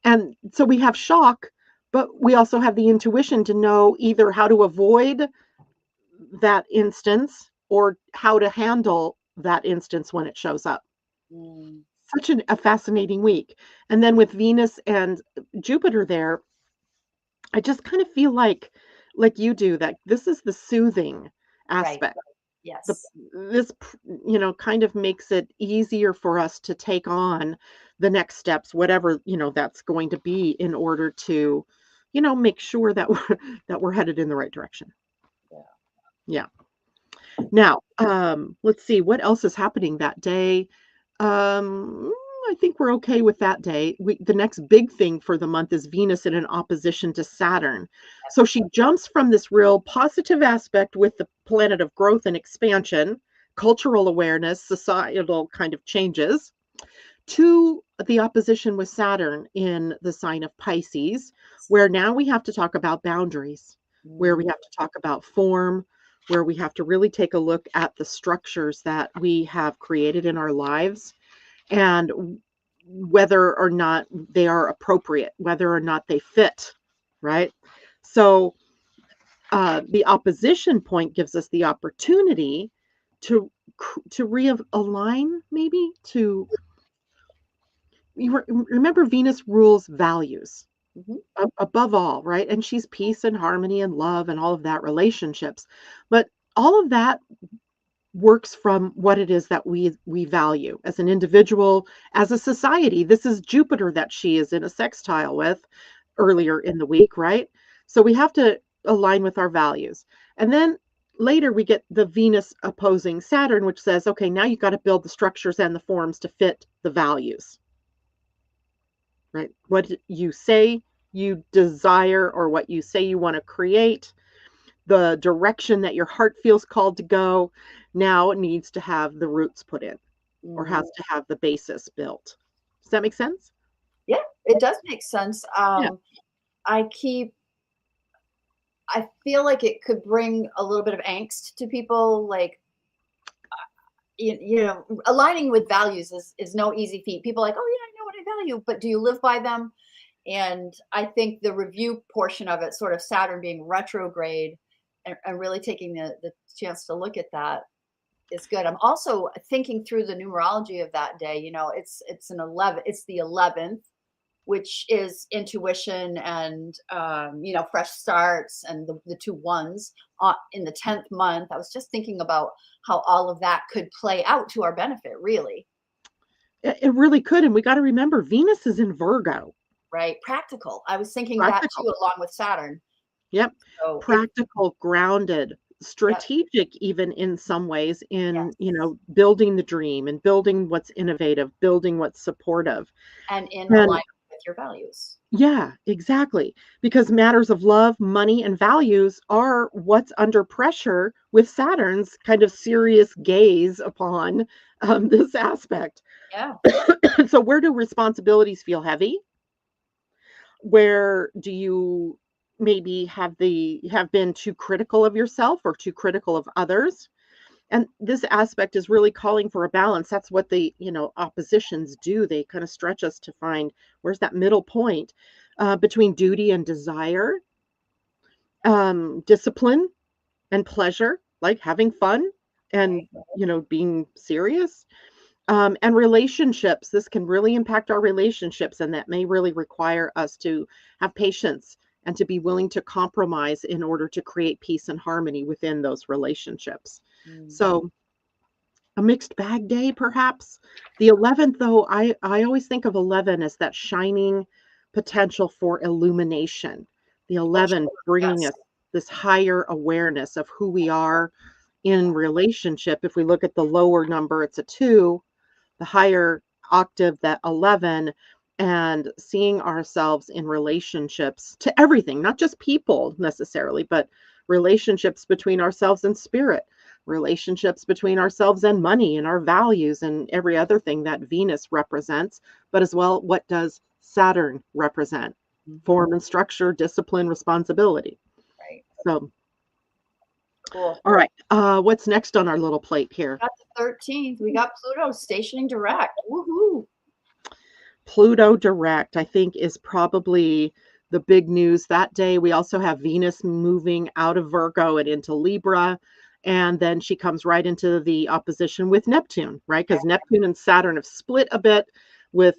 And so we have shock, but we also have the intuition to know either how to avoid that instance or how to handle that instance when it shows up. Mm, Such a fascinating week. And then with Venus and Jupiter there, I just kind of feel like you do, that this is the soothing right. aspect. The Yes. this kind of makes it easier for us to take on the next steps, whatever, that's going to be in order to, make sure that we're headed in the right direction. Yeah. Yeah. Now, let's see what else is happening that day. Um, I think we're okay with that day. The next big thing for the month is Venus in an opposition to Saturn. So she jumps from this real positive aspect with the planet of growth and expansion, cultural awareness, societal kind of changes, to the opposition with Saturn in the sign of Pisces, where now we have to talk about boundaries, where we Mm, have to talk about form, where we have to really take a look at the structures that we have created in our lives and whether or not they are appropriate, whether or not they fit, right? So the opposition point gives us the opportunity to realign, maybe to remember Venus rules values mhm. above all, right? And she's peace and harmony and love and all of that, relationships. But all of that works from what it is that we value as an individual, as a society. This is Jupiter that she is in a sextile with earlier in the week, right? So we have to align with our values. And then later we get the Venus opposing Saturn, which says, okay, now you've got to build the structures and the forms to fit the values, right? What you say you desire or what you say you want to create, the direction that your heart feels called to go, now it needs to have the roots put in or Mhm. has to have the basis built. Does that make sense? Yeah, it does make sense. Yeah. I keep I feel like it could bring a little bit of angst to people, like, aligning with values is no easy feat. People are like, oh yeah, I know what I value, but do you live by them? And I think the review portion of it, sort of Saturn being retrograde, and really taking the chance to look at that is good. I'm also thinking through the numerology of that day. It's an 11. It's the 11th, which is intuition and, fresh starts, and the two ones in the 10th month. I was just thinking about how all of that could play out to our benefit, really. It really could. And we got to remember Venus is in Virgo. Right? Practical. I was thinking that Practical. too, along with Saturn. Yep. So Practical, grounded, yep, strategic, even in some ways, in, yes. building the dream and building what's innovative, building what's supportive. And in And alignment with your values. yeah, exactly. Because matters of love, money, and values are what's under pressure with Saturn's kind of serious gaze upon this aspect. Yeah. So, where do responsibilities feel heavy? Where do you maybe have been too critical of yourself or too critical of others? And this aspect is really calling for a balance. That's what the, oppositions do. They kind of stretch us to find where's that middle point between duty and desire, discipline and pleasure, like having fun and, Right. being serious. And relationships. This can really impact our relationships, and that may really require us to have patience and to be willing to compromise in order to create peace and harmony within those relationships. Mm. So, a mixed bag day, perhaps. The 11th, though, I always think of 11 as that shining potential for illumination. The Oh, 11 sure. bringing Yes. us this higher awareness of who we are in relationship. If we look at the lower number, it's a 2, the higher octave, that 11, and seeing ourselves in relationships to everything, not just people necessarily, but relationships between ourselves and spirit, relationships between ourselves and money and our values and every other thing that Venus represents, but as well, what does Saturn represent? Mhm. Form and structure, discipline, responsibility. Right. So, Cool. all right, what's next on our little plate here? Got the 13th. We got Pluto stationing direct. Woohoo. Pluto direct, I think, is probably the big news that day. We also have Venus moving out of Virgo and into Libra. And then she comes right into the opposition with Neptune, right? Because Neptune and Saturn have split a bit, with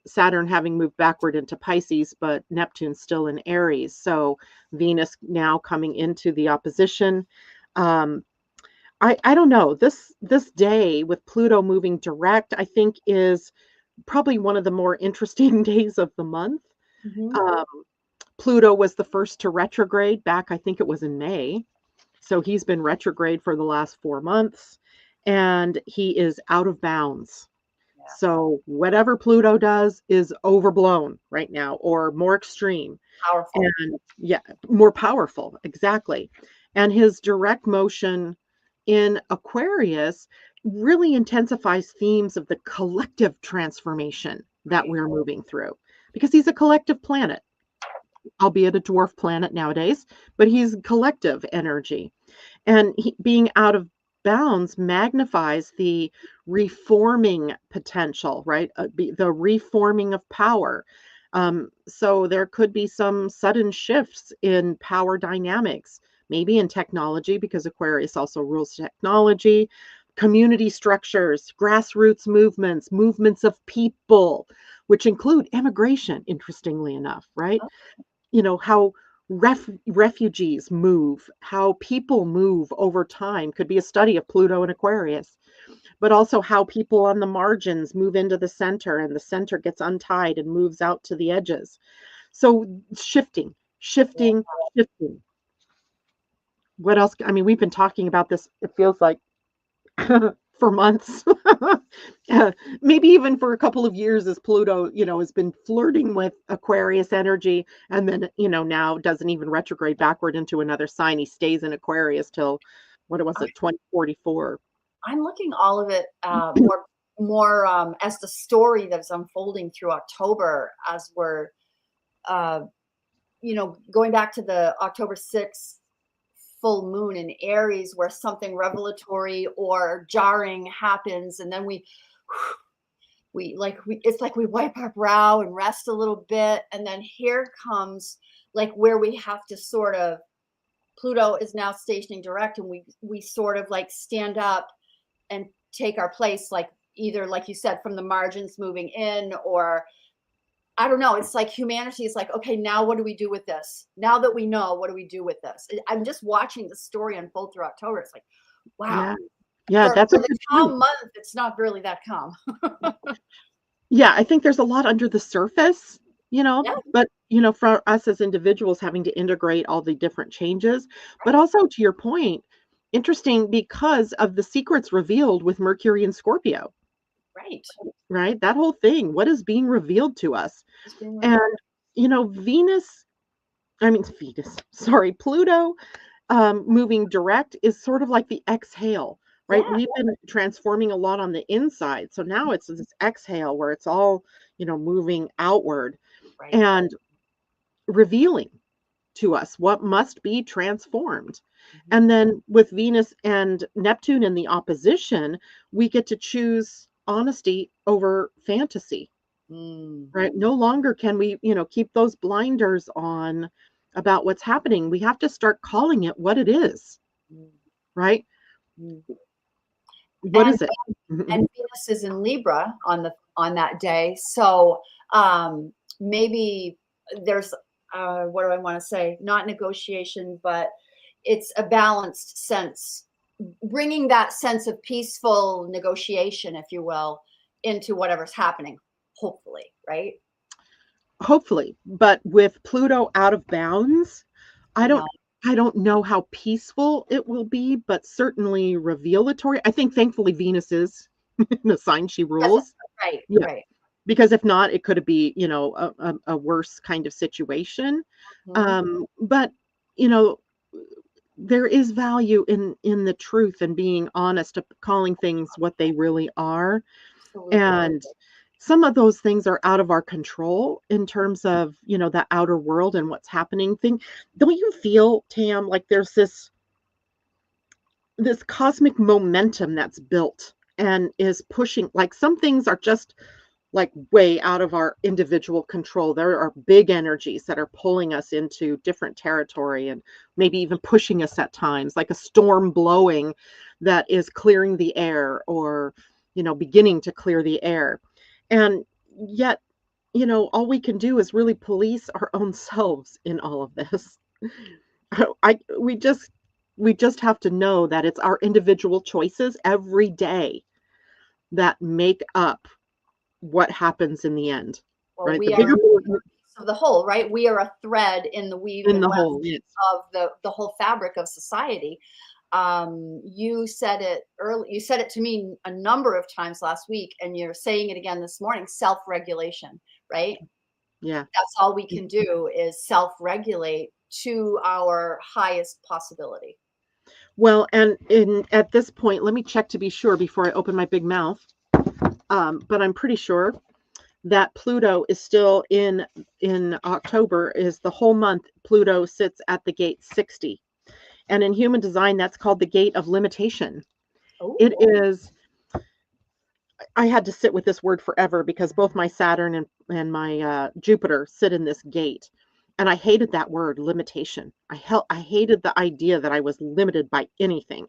Saturn having moved backward into Pisces, but Neptune's still in Aries. So Venus now coming into the opposition. Um, I don't know. This day with Pluto moving direct, I think is probably one of the more interesting days of the month. Mhm. Um, Pluto was the first to retrograde back, I think it was in May. So he's been retrograde for the last 4 months, and he is out of bounds. Yeah. So whatever Pluto does is overblown right now, or more extreme. Powerful. And yeah, more powerful. Exactly. And his direct motion in Aquarius really intensifies themes of the collective transformation that Right. we're moving through, because he's a collective planet, albeit a dwarf planet nowadays, but he's collective energy. And being out of bounds magnifies the reforming potential, right? The reforming of power. So there could be some sudden shifts in power dynamics, maybe in technology, because Aquarius also rules technology, community structures, grassroots movements, movements of people, which include immigration, interestingly enough, right? How refugees move, how people move over time could be a study of Pluto and Aquarius, but also how people on the margins move into the center and the center gets untied and moves out to the edges. So shifting, Yeah. shifting, shifting. What else? I mean, we've been talking about this, it feels like, for months. Uh, maybe even for a couple of years, as Pluto, has been flirting with Aquarius energy, and then, now doesn't even retrograde backward into another sign. He stays in Aquarius till, what was it, 2044. I'm looking all of it more as the story that's unfolding through October, as we're uh, going back to the October 6th full moon in Aries, where something revelatory or jarring happens, and then it's like we wipe our brow and rest a little bit, and then here comes like where we have to sort of, Pluto is now stationing direct, and we sort of like stand up and take our place, like either, like you said, from the margins moving in, or I don't know. It's like humanity is like, okay, now what do we do with this? Now that we know, what do we do with this? I'm just watching the story unfold through October. It's like, wow. Yeah. Yeah, that's For a the good point. calm month, it's not really that calm. Yeah, I think there's a lot under the surface, Yeah, but, for us as individuals having to integrate all the different changes, but right, also to your point, interesting because of the secrets revealed with Mercury and Scorpio, right. right? That whole thing, what is being revealed to us? It's being And, revealed. Venus, sorry, Pluto moving direct is sort of like the exhale, right? Yeah, We've been transforming a lot on the inside. So now it's this exhale where it's all, moving outward right. and revealing to us what must be transformed. Mhm. And then with Venus and Neptune in the opposition, we get to choose honesty over fantasy, Mm, right? No longer can we, keep those blinders on about what's happening. We have to start calling it what it is, mm, right? mm. What And is it? Mhm. and Venus is in Libra on that day. So maybe there's what do I want to say? Not negotiation, but it's a balanced sense, bringing that sense of peaceful negotiation, if you will, into whatever's happening. Hopefully, right? Hopefully, but with Pluto out of bounds, I don't No, I don't know how peaceful it will be, but certainly revelatory. I think thankfully Venus is the sign she yes, rules. right, Yeah, right. because if not, it could be, a worse kind of situation. Mhm. But, you know, there is value in the truth and being honest, of calling things what they really are. Absolutely. And some of those things are out of our control in terms of, the outer world and what's happening thing. Don't you feel, Tam, like there's this cosmic momentum that's built and is pushing, like some things are just like way out of our individual control. There are big energies that are pulling us into different territory and maybe even pushing us at times, like a storm blowing that is clearing the air or, beginning to clear the air. And yet, all we can do is really police our own selves in all of this. I we just have to know that it's our individual choices every day that make up what happens in the end, Well, right? The we are bigger a piece of the whole, right? We are a thread in the weave in and the web whole, yes. of the whole fabric of society. You said it early. You said it to me a number of times last week, and you're saying it again this morning. Self-regulation, right? Yeah. That's all we can do is self-regulate to our highest possibility. Well, and in at this point, let me check to be sure before I open my big mouth. But I'm pretty sure that Pluto is still in October is the whole month Pluto sits at the gate 60. And in human design, that's called the gate of limitation. It Oh, is I had to sit with this word forever because both my Saturn and my Jupiter sit in this gate. And I hated that word, limitation. I hated the idea that I was limited by anything.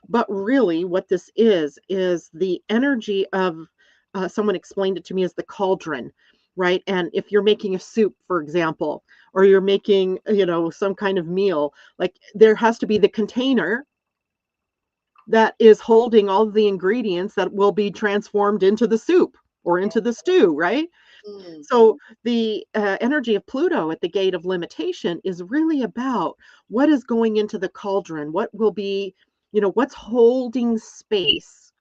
But really, what this is the energy of someone explained it to me as the cauldron, right? And if you're making a soup, for example, or you're making, some kind of meal, like there has to be the container that is holding all of the ingredients that will be transformed into the soup or yeah. into the stew, right? Mm, So the energy of Pluto at the gate of limitation is really about what is going into the cauldron, what will be, what's holding space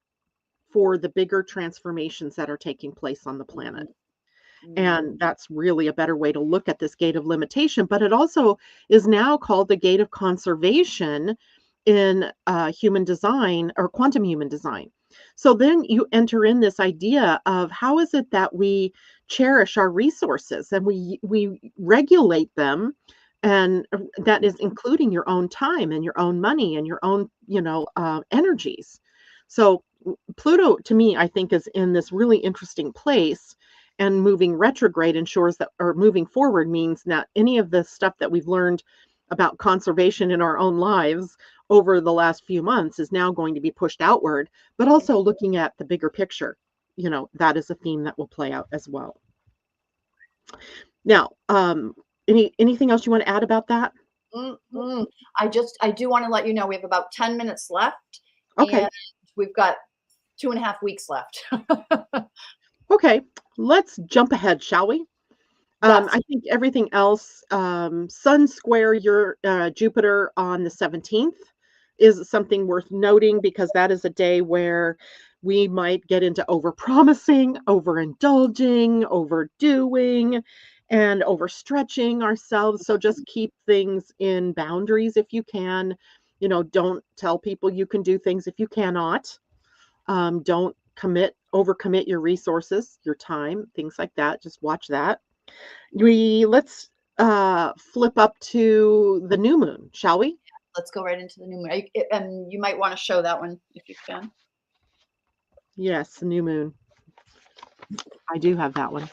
for the bigger transformations that are taking place on the planet. mm, mm. And that's really a better way to look at this gate of limitation. But it also is now called the gate of conservation in human design or quantum human design. So then you enter in this idea of how is it that we cherish our resources and we regulate them, and that is including your own time and your own money and your own energies. So Pluto to me I think is in this really interesting place, and moving retrograde ensures that, or moving forward means that any of the stuff that we've learned about conservation in our own lives over the last few months is now going to be pushed outward, but also looking at the bigger picture. That is a theme that will play out as well. Now, anything else you want to add about that? Mm-mm. I do want to let you know we have about 10 minutes left Okay. and we've got 2.5 weeks left. Okay. Let's jump ahead, shall we? Yes. I think everything else, Sun square your Jupiter on the 17th is something worth noting because that is a day where we might get into overpromising, overindulging, overdoing, and overstretching ourselves. So just keep things in boundaries if you can. Don't tell people you can do things if you cannot. Don't overcommit your resources, your time, things like that. Just watch that. Let's flip up to the new moon, shall we? Let's go right into the new moon. And you might want to show that one if you can. Yes, the new moon. I do have that one.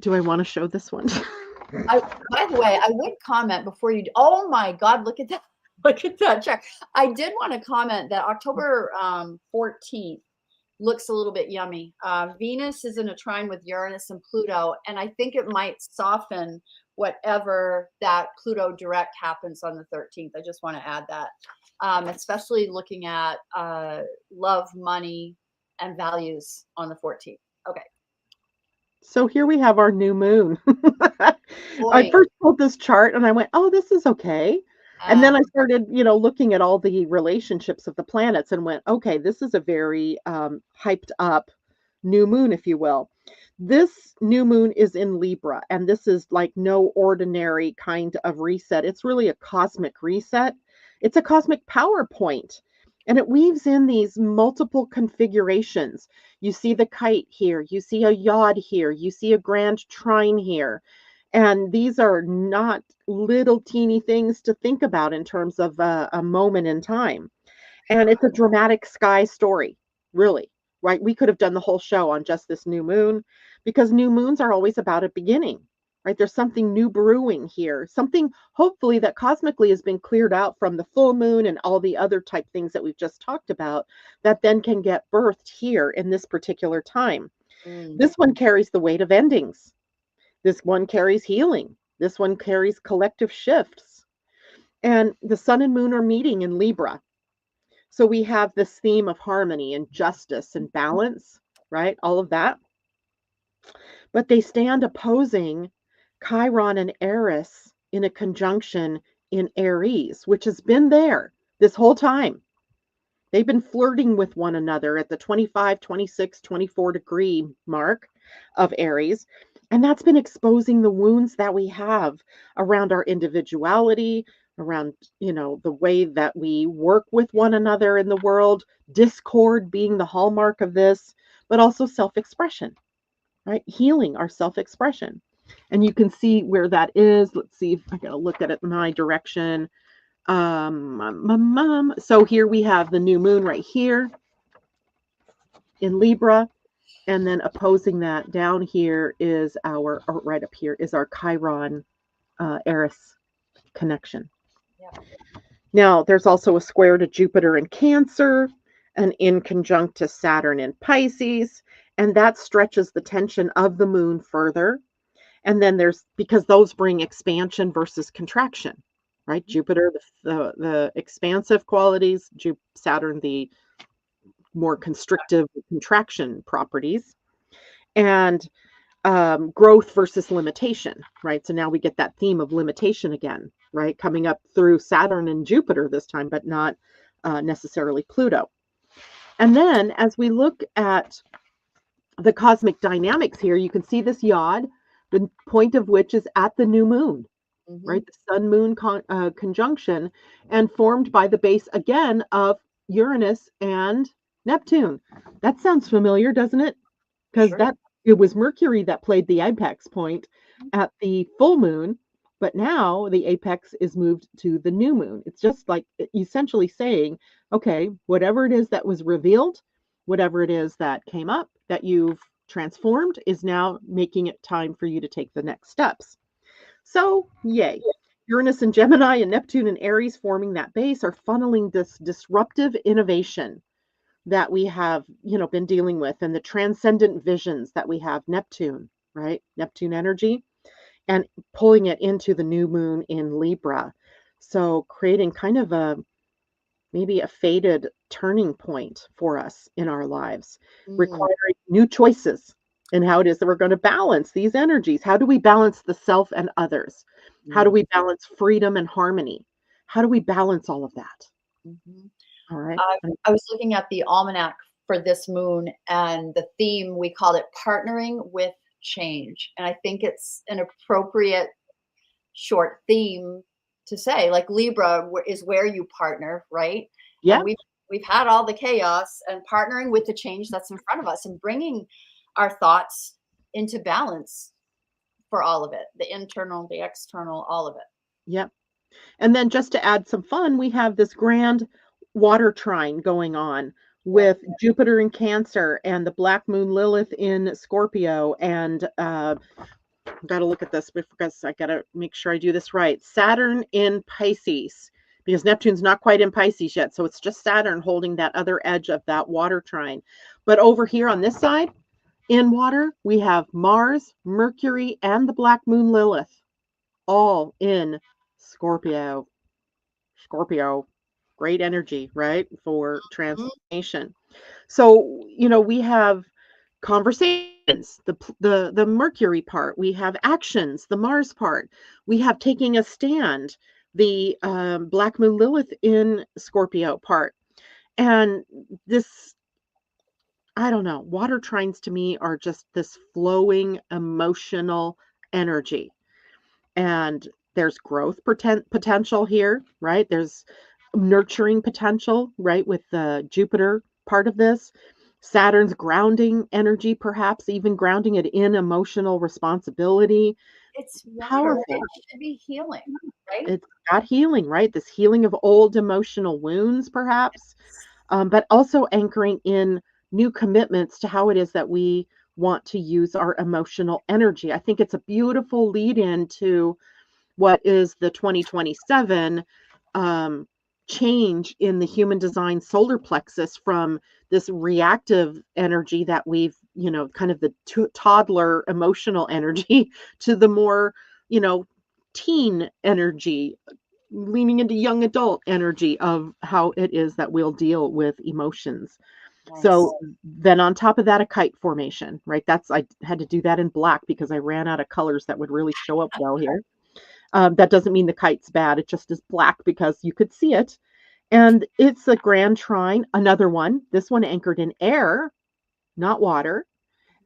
Do I want to show this one? By the way, I would comment before you. Oh my God, look at that. Look at that chart. I did want to comment that October 14th looks a little bit yummy. Venus is in a trine with Uranus and Pluto, and I think it might soften whatever that Pluto direct happens on the 13th. I just want to add that, especially looking at love, money, and values on the 14th. Okay. So here we have our new moon. I Boy. first pulled this chart and I went, "Oh, this is okay." And then Uh, I started, looking at all the relationships of the planets and went, "Okay, this is a very hyped up new moon, if you will." This new moon is in Libra, and this is like no ordinary kind of reset. It's really a cosmic reset. It's a cosmic power point, and it weaves in these multiple configurations. You see the kite here, you see a yod here, you see a grand trine here. And these are not little teeny things to think about in terms of a moment in time. And it's a dramatic sky story, really, right? We could have done the whole show on just this new moon because new moons are always about a beginning, right? There's something new brewing here, something hopefully that cosmically has been cleared out from the full moon and all the other type things that we've just talked about that then can get birthed here in this particular time. mm. This one carries the weight of endings. This one carries healing. This one carries collective shifts. And the sun and moon are meeting in Libra. So we have this theme of harmony and justice and balance, right? All of that. But they stand opposing Chiron and Eris in a conjunction in Aries, which has been there this whole time. They've been flirting with one another at the 25, 26, 24-degree mark of Aries. And that's been exposing the wounds that we have around our individuality, around, the way that we work with one another in the world, discord being the hallmark of this, but also self-expression, right? Healing our self-expression. And you can see where that is. Let's see if I got to look at it in my direction. So here we have the new moon right here in Libra. And then opposing that down here is or right up here is our Chiron Eris connection. Yeah. Now, there's also a square to Jupiter in Cancer, and in conjunct to Saturn in Pisces, and that stretches the tension of the moon further. And then because those bring expansion versus contraction, right? Jupiter, the expansive qualities, Saturn, the more constrictive contraction properties, and growth versus limitation, right? So now we get that theme of limitation again, right? Coming up through Saturn and Jupiter this time, but not necessarily Pluto. And then as we look at the cosmic dynamics here, you can see this yod, the point of which is at the new moon, right? The sun moon conjunction, and formed by the base again of Uranus and Neptune. That sounds familiar, doesn't it? Because Sure. it was Mercury that played the apex point at the full moon, but now the apex is moved to the new moon. It's just like essentially saying, okay, whatever it is that was revealed, whatever it is that came up that you've transformed is now making it time for you to take the next steps. So, yay. Uranus and Gemini and Neptune and Aries forming that base are funneling this disruptive innovation that we have, been dealing with, and the transcendent visions that we have, Neptune, right? Neptune energy, and pulling it into the new moon in Libra. So creating kind of a maybe a fated turning point for us in our lives, Mm, requiring new choices in how it is that we're going to balance these energies. How do we balance the self and others? How do mm, we balance freedom and harmony? How do we balance all of that? mhm. All right. I was looking at the almanac for this moon, and the theme, we called it partnering with change. And I think it's an appropriate short theme to say, like Libra is where you partner, right? And Yeah. we've had all the chaos, and partnering with the change that's in front of us and bringing our thoughts into balance for all of it, the internal, the external, all of it. Yeah. And then just to add some fun, we have this grand water trine going on Yeah. with Jupiter in Cancer and the black moon Lilith in Scorpio. And got to look at this because I got to make sure I do this right. Saturn in Pisces, because Neptune's not quite in Pisces yet. So it's just Saturn holding that other edge of that water trine. But over here on this side in water, we have Mars, Mercury, and the black moon Lilith all in Scorpio. Scorpio, great energy, right? For Mhm. transformation. So, we have conversations, the Mercury part, we have actions, the Mars part, we have taking a stand, the Black Moon Lilith in Scorpio part. And this, I don't know, water trines to me are just this flowing emotional energy. And there's growth potential here, right? There's nurturing potential, right? With the Jupiter part of this. Saturn's grounding energy, perhaps even grounding it in emotional responsibility. It's water. It Powerful. should be healing, right? It's got healing, right? This healing of old emotional wounds, perhaps, but also anchoring in new commitments to how it is that we want to use our emotional energy. I think it's a beautiful lead in to what is the 2027 um, change in the human design solar plexus from this reactive energy that we've, kind of the toddler emotional energy to the more, you know, teen energy, leaning into young adult energy of how it is that we'll deal with emotions. So Nice. then on top of that, a kite formation, right? I had to do that in black because I ran out of colors that would really show up well here. That doesn't mean the kite's bad. It just is black because you could see it. And it's a grand trine, another one, this one anchored in air, not water.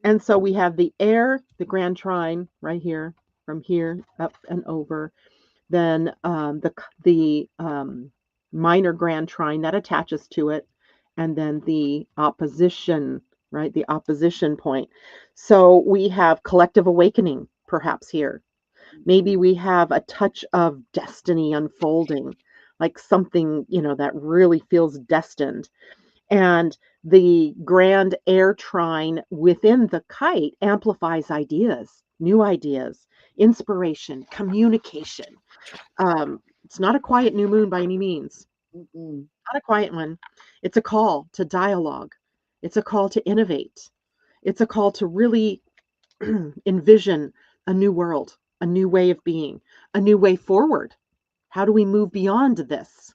And so we have the air, the grand trine right here, from here up and over. Then the minor grand trine that attaches to it, and then the opposition, right? The opposition point. So we have collective awakening, perhaps here. Maybe we have a touch of destiny unfolding, like something, that really feels destined. And the grand air trine within the kite amplifies ideas, new ideas, inspiration, communication. It's not a quiet new moon by any means, Mm-mm. not a quiet one. It's a call to dialogue. It's a call to innovate. It's a call to really envision a new world, a new way of being, a new way forward. How do we move beyond this?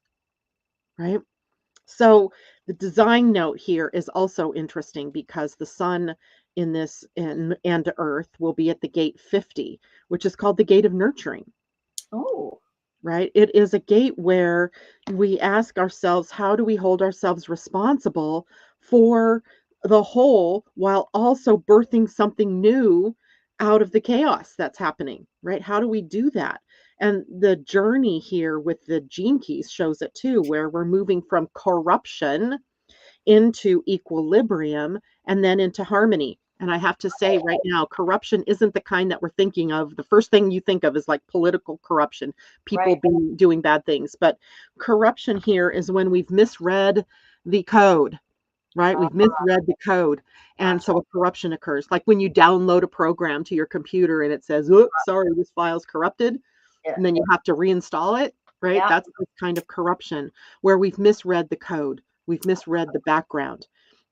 Right? So the design note here is also interesting because the sun in this and earth will be at the gate 50, which is called the gate of nurturing, Oh, right? It is a gate where we ask ourselves, how do we hold ourselves responsible for the whole while also birthing something new out of the chaos that's happening, right? How do we do that? And the journey here with the gene keys shows it too, where we're moving from corruption into equilibrium and then into harmony. And I have to say right now, corruption isn't the kind that we're thinking of. The first thing you think of is like political corruption, people right. being doing bad things. But corruption here is when we've misread the code, right? Uh, We've misread the code. And gotcha. so a corruption occurs. Like when you download a program to your computer and it says, oops, sorry, this file's corrupted. Yeah. And then you have to reinstall it, right? Yeah. That's the kind of corruption where we've misread the code. We've misread the background.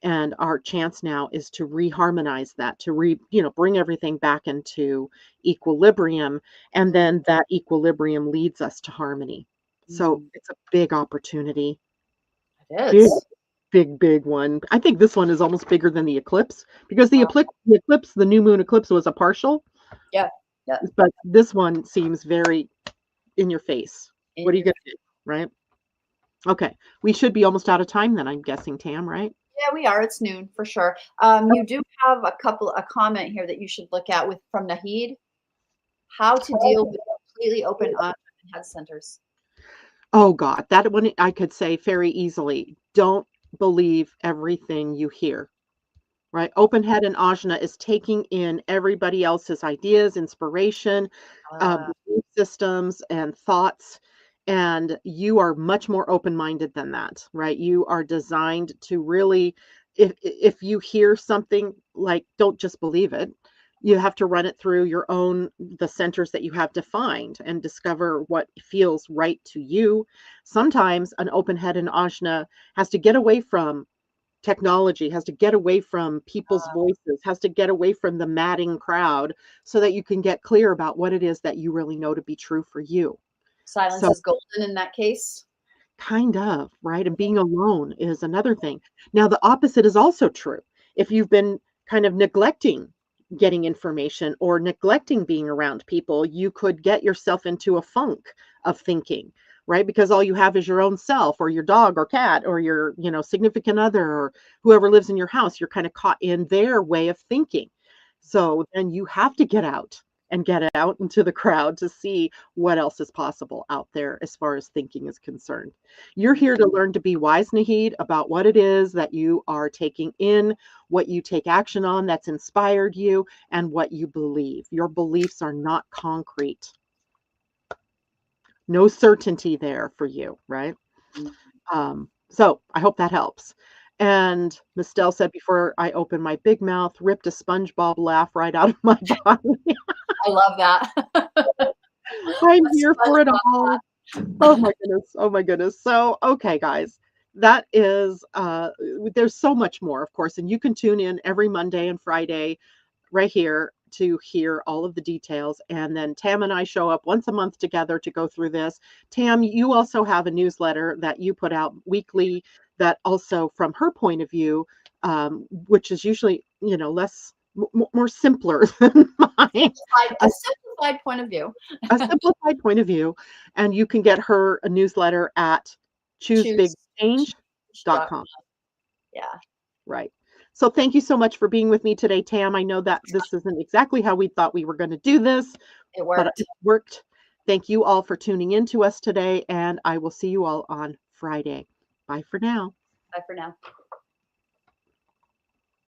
And our chance now is to reharmonize that, to bring everything back into equilibrium. And then that equilibrium leads us to harmony. So Mm. it's a big opportunity. It Big, is. big one. I think this one is almost bigger than the eclipse because Wow. the new moon eclipse was a partial, Yeah. Yeah. but this one seems very in your face. In What are you your gonna do, right? Okay. We should be almost out of time then, I'm guessing, Tam, right? Yeah, we are. It's noon for sure. You do have a comment here that you should look at with from Nahid. How to deal with completely open head centers. Oh god, that one I could say very easily. Don't believe everything you hear, right? Open head and ajna is taking in everybody else's ideas, inspiration, Uh, belief systems, and thoughts. And you are much more open-minded than that, right? You are designed to really, if you hear something, like, don't just believe it. You have to run it through the centers that you have defined and discover what feels right to you. Sometimes an open head and ajna has to get away from technology, has to get away from people's voices, has to get away from the madding crowd so that you can get clear about what it is that you really know to be true for you. Silence So is golden in that case. kind of, right? And being alone is another thing. Now, the opposite is also true. If you've been kind of neglecting getting information or neglecting being around people, you could get yourself into a funk of thinking, right? Because all you have is your own self or your dog or cat or your, significant other or whoever lives in your house. You're kind of caught in their way of thinking. So then you have to get out into the crowd to see what else is possible out there as far as thinking is concerned. You're here to learn to be wise, Nahid, about what it is that you are taking in, what you take action on that's inspired you, and what you believe. Your beliefs are not concrete. No certainty there for you, right? So I hope that helps. And Mistel said before I opened my big mouth, ripped a SpongeBob laugh right out of my body. I love that. I'm A here for it SpongeBob. all. Oh my goodness. Oh my goodness. So, okay, guys, that is, there's so much more, of course, and you can tune in every Monday and Friday right here to hear all of the details. And then Tam and I show up once a month together to go through this. Tam, you also have a newsletter that you put out weekly that also, from her point of view, which is usually, more simpler than mine. A simplified point of view. A simplified point of view, and you can get her a newsletter at Choose. choosebigchange.com. Yeah, Right. So thank you so much for being with me today, Tam. I know that this isn't exactly how we thought we were going to do this, it but worked. it worked. Thank you all for tuning in to us today, and I will see you all on Friday. Bye for now. Bye for now.